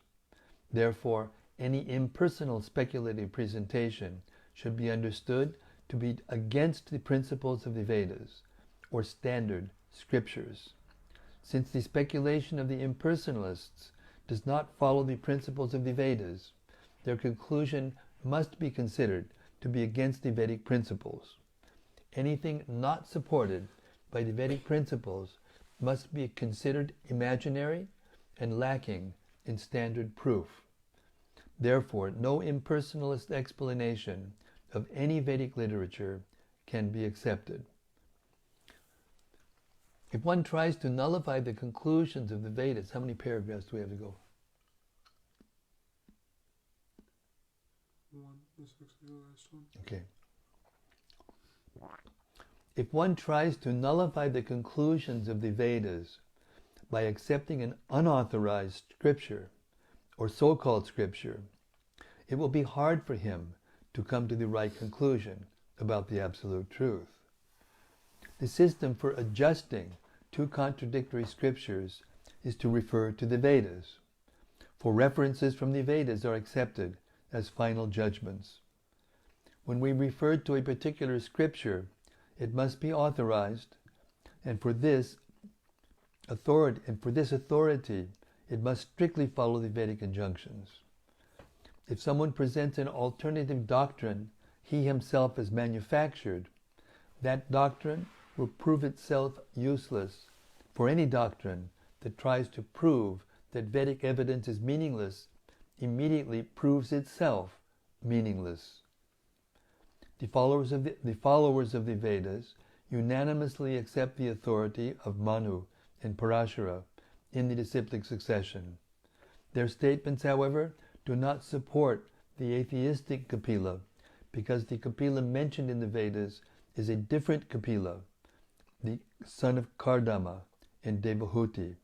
Therefore, any impersonal speculative presentation should be understood to be against the principles of the Vedas, or standard scriptures. Since the speculation of the impersonalists does not follow the principles of the Vedas, their conclusion must be considered to be against the Vedic principles. Anything not supported by the Vedic principles must be considered imaginary and lacking in standard proof. Therefore, no impersonalist explanation of any Vedic literature can be accepted. If one tries to nullify the conclusions of the Vedas, how many paragraphs do we have to go? One. This looks like the last one. Okay. If one tries to nullify the conclusions of the Vedas by accepting an unauthorized scripture, or so-called scripture, it will be hard for him to come to the right conclusion about the absolute truth. The system for adjusting two contradictory scriptures is to refer to the Vedas, for references from the Vedas are accepted as final judgments. When we refer to a particular scripture, it must be authorized, and for this authority, it must strictly follow the Vedic injunctions. If someone presents an alternative doctrine he himself has manufactured, that doctrine will prove itself useless, for any doctrine that tries to prove that Vedic evidence is meaningless immediately proves itself meaningless. The followers of the Vedas unanimously accept the authority of Manu and Parashara in the disciplic succession. Their statements, however, do not support the atheistic Kapila, because the Kapila mentioned in the Vedas is a different Kapila, the son of Kardama and Devahuti.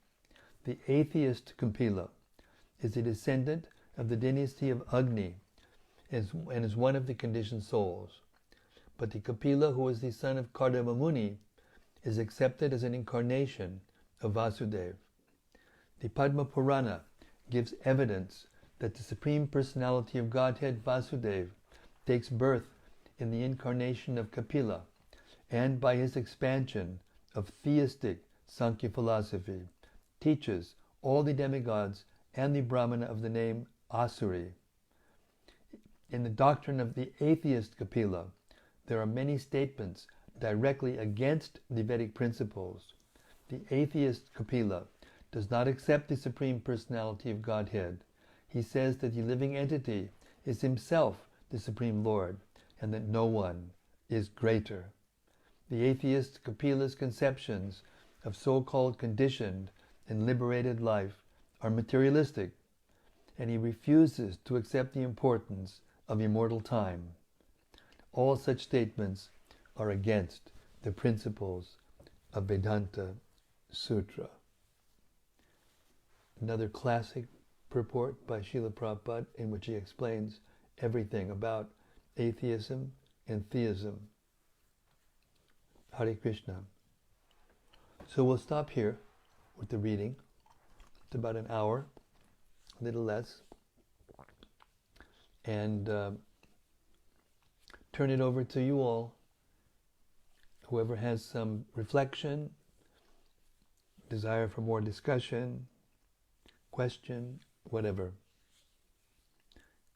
The atheist Kapila is a descendant of the dynasty of Agni and is one of the conditioned souls. But the Kapila, who is the son of Kardama Muni, is accepted as an incarnation of Vasudeva. The Padma Purana gives evidence that the Supreme Personality of Godhead, Vasudeva, takes birth in the incarnation of Kapila, and by his expansion of theistic Sankhya philosophy, teaches all the demigods and the Brahmana of the name Asuri. In the doctrine of the atheist Kapila, there are many statements directly against the Vedic principles. The atheist Kapila does not accept the Supreme Personality of Godhead. He says that the living entity is himself the Supreme Lord, and that no one is greater. The atheist Kapila's conceptions of so-called conditioned and liberated life are materialistic, and he refuses to accept the importance of immortal time. All such statements are against the principles of Vedanta Sutra. Another classic purport by Srila Prabhupada, in which he explains everything about atheism and theism. Hare Krishna. So we'll stop here with the reading. It's about an hour, a little less, and turn it over to you all. Whoever has some reflection, desire for more discussion, question, whatever.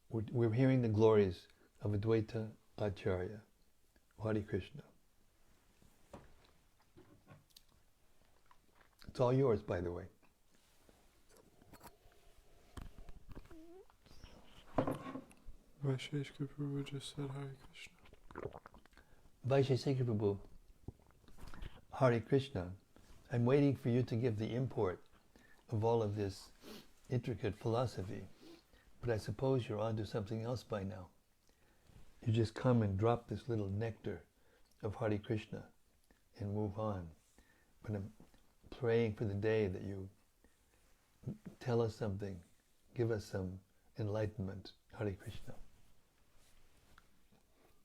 We're hearing the glories of Advaita Äcärya. Hare Krishna. It's all yours, by the way. Vaisheshika Prabhu just said Hare Krishna. Vaishesika Prabhu, Hare Krishna, I'm waiting for you to give the import of all of this intricate philosophy, but I suppose you're onto something else by now. You just come and drop this little nectar of Hare Krishna and move on. But I'm praying for the day that you tell us something, give us some enlightenment. Hare Krishna.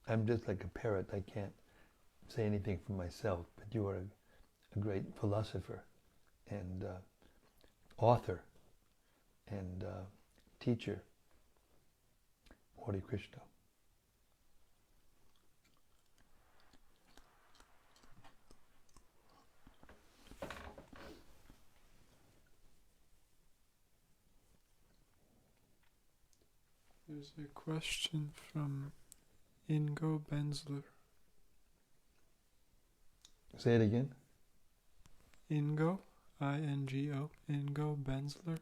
I'm just like a parrot. I can't say anything for myself, but you are a great philosopher and author and teacher. Hare Krishna. There's a question from Ingo Benzler. Say it again. Ingo, I-N-G-O, Ingo Benzler.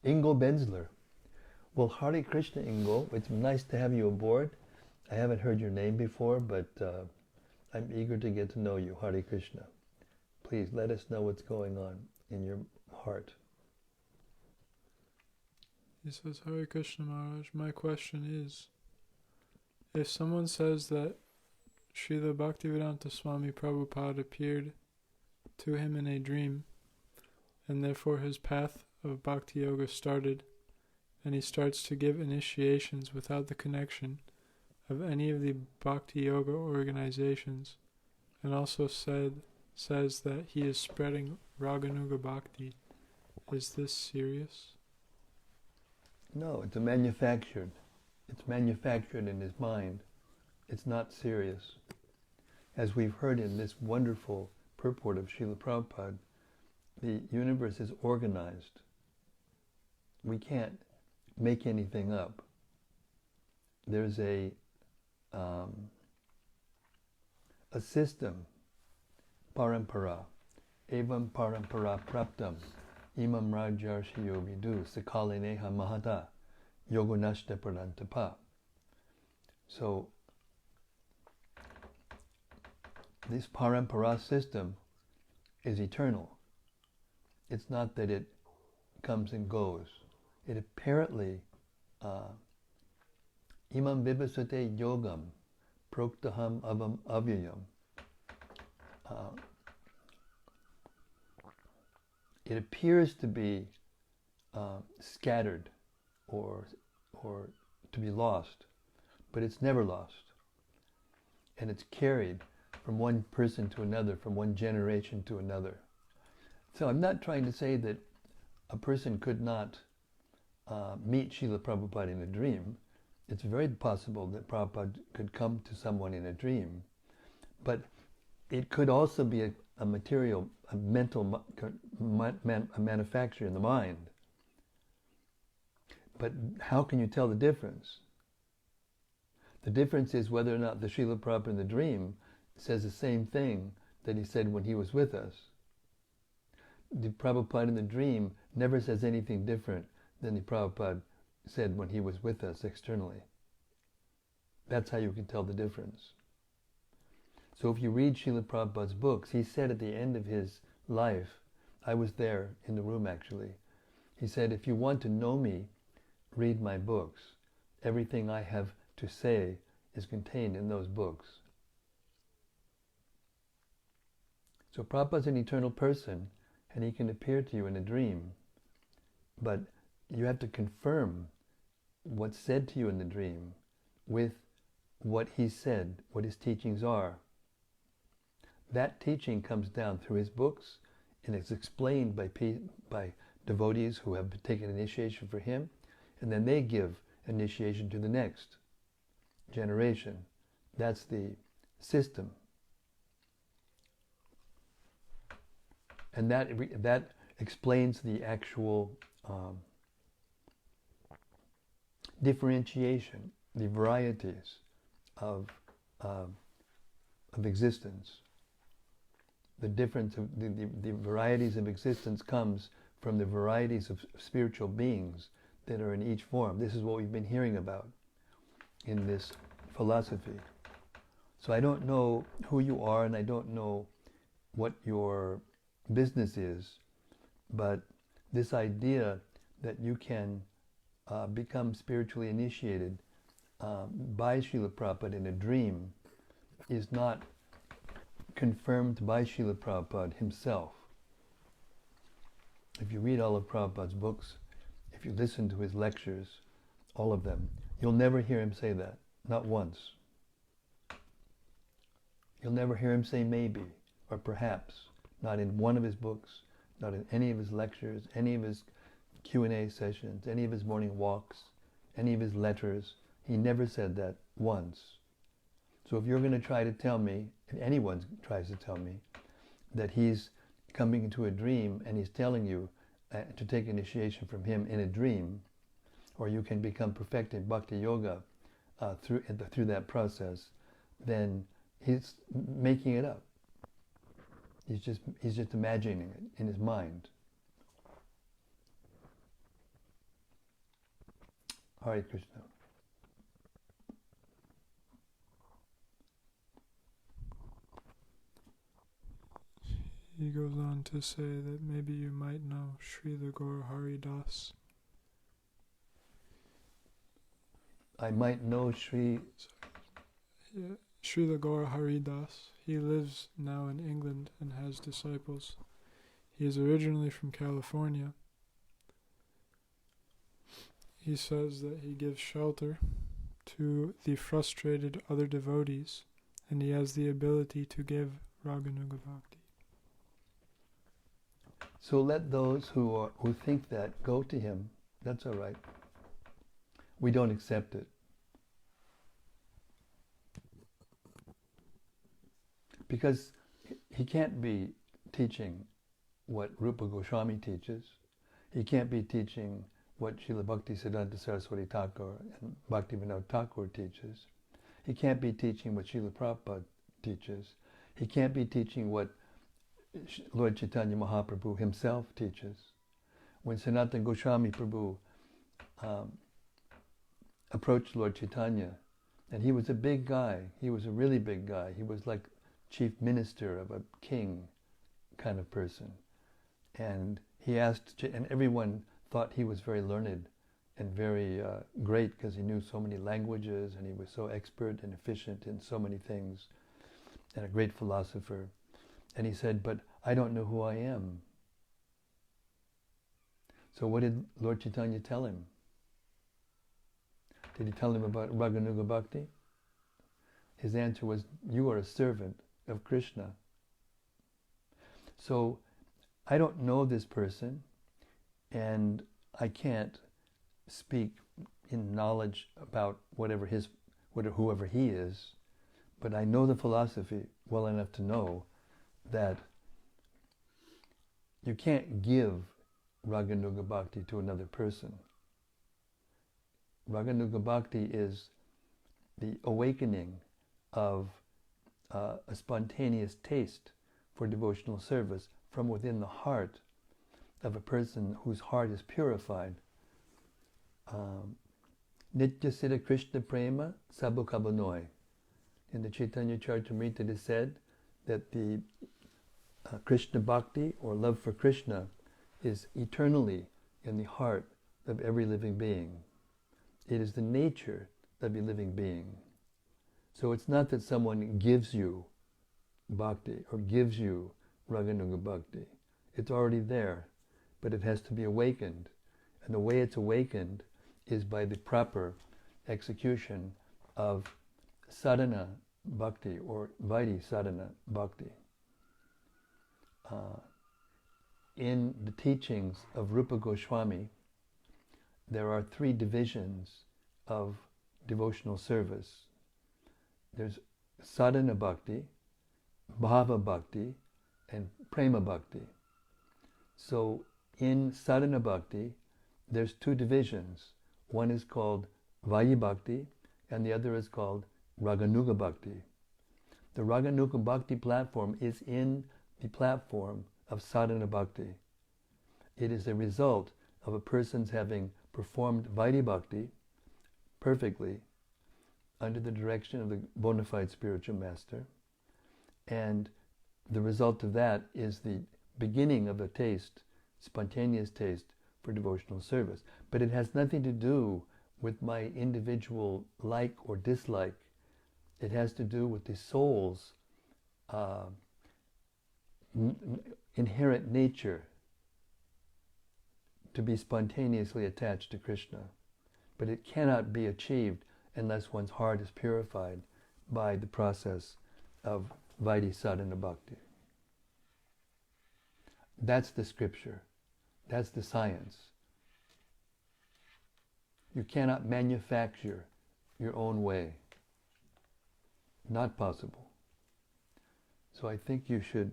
Ingo Benzler. Well, Hare Krishna, Ingo. It's nice to have you aboard. I haven't heard your name before, but I'm eager to get to know you. Hare Krishna. Please let us know what's going on in your heart. He says, Hare Krishna Maharaj, my question is, if someone says that Srila Bhaktivedanta Swami Prabhupada appeared to him in a dream, and therefore his path of Bhakti Yoga started, and he starts to give initiations without the connection of any of the Bhakti Yoga organizations, and also says that he is spreading Raganuga Bhakti, is this serious? No, it's manufactured. It's manufactured in his mind. It's not serious. As we've heard in this wonderful purport of Srila Prabhupada, the universe is organized. We can't make anything up. There's a system, parampara, evam parampara praptam, imam rajarshiyo vidu, sakalineha mahata, yogunashta pradantapa. So, this parampara system is eternal. It's not that it comes and goes. It apparently, imam vibhasate yogam, proktaham avam avyayam. It appears to be scattered or to be lost, but it's never lost. And it's carried from one person to another, from one generation to another. So I'm not trying to say that a person could not meet Srila Prabhupada in a dream. It's very possible that Prabhupada could come to someone in a dream, but it could also be a material, a mental a manufacture in the mind. But how can you tell the difference? The difference is whether or not the Srila Prabhupada in the dream says the same thing that he said when he was with us. The Prabhupada in the dream never says anything different than the Prabhupada said when he was with us externally. That's how you can tell the difference. So if you read Srila Prabhupada's books, he said at the end of his life, I was there in the room actually, he said, if you want to know me, read my books. Everything I have to say is contained in those books. So Prabhupada's an eternal person, and he can appear to you in a dream, but you have to confirm what's said to you in the dream with what he said, what his teachings are. That teaching comes down through his books, and it's explained by devotees who have taken initiation for him, and then they give initiation to the next generation. That's the system. And that explains the actual differentiation, the varieties of existence. The difference of the varieties of existence comes from the varieties of spiritual beings that are in each form. This is what we've been hearing about in this philosophy. So I don't know who you are, and I don't know what your business is, but this idea that you can become spiritually initiated by Srila Prabhupada in a dream is not confirmed by Srila Prabhupada himself. If you read all of Prabhupada's books, if you listen to his lectures, all of them, you'll never hear him say that, not once. You'll never hear him say maybe, or perhaps, not in one of his books, not in any of his lectures, any of his Q&A sessions, any of his morning walks, any of his letters. He never said that once. So if you're going to try to tell me, if anyone tries to tell me, that he's coming into a dream and he's telling you to take initiation from him in a dream, or you can become perfected bhakti yoga through that process, then he's making it up. He's just imagining it in his mind. Hare Krishna. He goes on to say that maybe you might know Srila Gaur Hari Das. I might know Srila Gaur Hari Das. He lives now in England and has disciples. He is originally from California. He says that he gives shelter to the frustrated other devotees, and he has the ability to give Raganuga Bhakti. So let those who think that go to him. That's all right. We don't accept it. Because he can't be teaching what Rupa Goswami teaches. He can't be teaching what Srila Bhaktisiddhanta Saraswati Thakur and Bhaktivinoda Thakur teaches. He can't be teaching what Srila Prabhupada teaches. He can't be teaching what Lord Chaitanya Mahaprabhu himself teaches. When Sanatana Goswami Prabhu approached Lord Chaitanya, and he was a big guy, he was a really big guy, he was like chief minister of a king kind of person. And he asked, and everyone thought he was very learned and very great because he knew so many languages and he was so expert and efficient in so many things and a great philosopher. And he said, but I don't know who I am. So what did Lord Chaitanya tell him? Did he tell him about Raganuga Bhakti? His answer was, you are a servant of Krishna. So I don't know this person, and I can't speak in knowledge about whoever he is, but I know the philosophy well enough to know that you can't give Raganuga Bhakti to another person. Raganuga Bhakti is the awakening of a spontaneous taste for devotional service from within the heart of a person whose heart is purified. Nitya Siddha Krishna Prema Sabukabanoy. In the Caitanya-caritämrta it is said that the Krishna Bhakti, or love for Krishna, is eternally in the heart of every living being. It is the nature of a living being. So it's not that someone gives you bhakti or gives you Raganuga Bhakti. It's already there, but it has to be awakened. And the way it's awakened is by the proper execution of sadhana bhakti or vaidhi sadhana bhakti. In the teachings of Rupa Goswami, there are 3 divisions of devotional service. There's sadhana bhakti, bhava bhakti, and prema bhakti. So in sadhana bhakti, there's 2 divisions. One is called vaidhi bhakti, and the other is called Raganuga Bhakti. The Raganuga Bhakti platform is in the platform of sadhana bhakti. It is a result of a person's having performed vaidhi bhakti perfectly, under the direction of the bona fide spiritual master. And the result of that is the beginning of a taste, spontaneous taste for devotional service. But it has nothing to do with my individual like or dislike. It has to do with the soul's inherent nature to be spontaneously attached to Krishna. But it cannot be achieved unless one's heart is purified by the process of Vaidhi sadhana bhakti. That's the scripture. That's the science. You cannot manufacture your own way. Not possible. So I think you should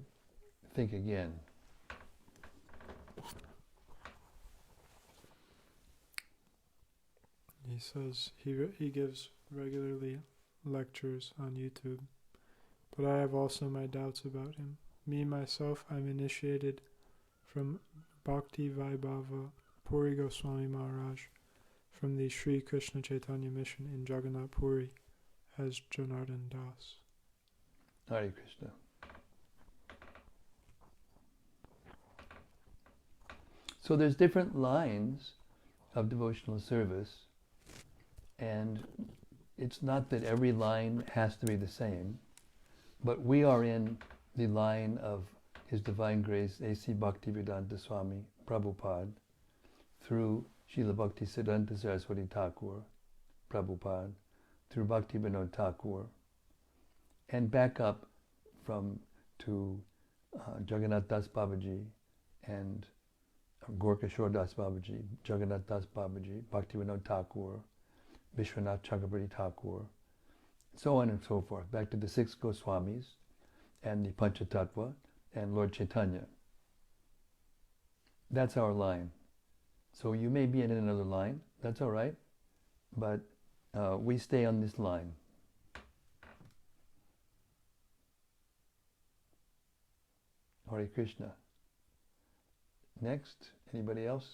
think again. He says he gives regularly lectures on YouTube, but I have also my doubts about him. Me, myself, I'm initiated from Bhakti Vaibhava Puri Goswami Maharaj from the Sri Krishna Chaitanya Mission in Jagannath Puri as Janardhan Das. Hare Krishna. So there's different lines of devotional service, and it's not that every line has to be the same, but we are in the line of His Divine Grace A.C. Bhaktivedanta Swami Prabhupada through Srila Bhakti Siddhanta Saraswati Thakur Prabhupada, through Bhakti Vinod Thakur, and back up to Jagannath Das Babaji and Gorkashore Das Babaji, Jagannath Das Babaji, Bhakti Vinod Thakur, Vishwanath Chakrabarti Thakur, so on and so forth, back to the six Goswamis and the Panchatattva and Lord Chaitanya. That's our line. So you may be in another line, that's all right, but we stay on this line. Hare Krishna. Next, anybody else?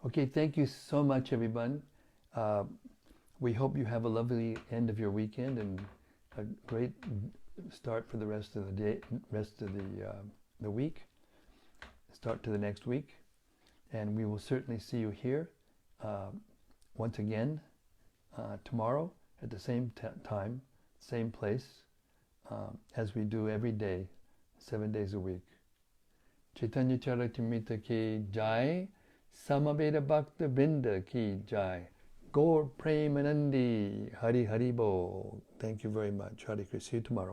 Okay, thank you so much, everyone. We hope you have a lovely end of your weekend and a great start for the rest of the day, rest of the week. Start to the next week, and we will certainly see you here once again tomorrow at the same time, same place, as we do every day, 7 days a week. Caitanya-caritämrta ki jai, Samaveda Bhakta Vrinda ki jai, Gaur Premanandi, Hari Hari Bol. Thank you very much. Hare Krishna. See you tomorrow.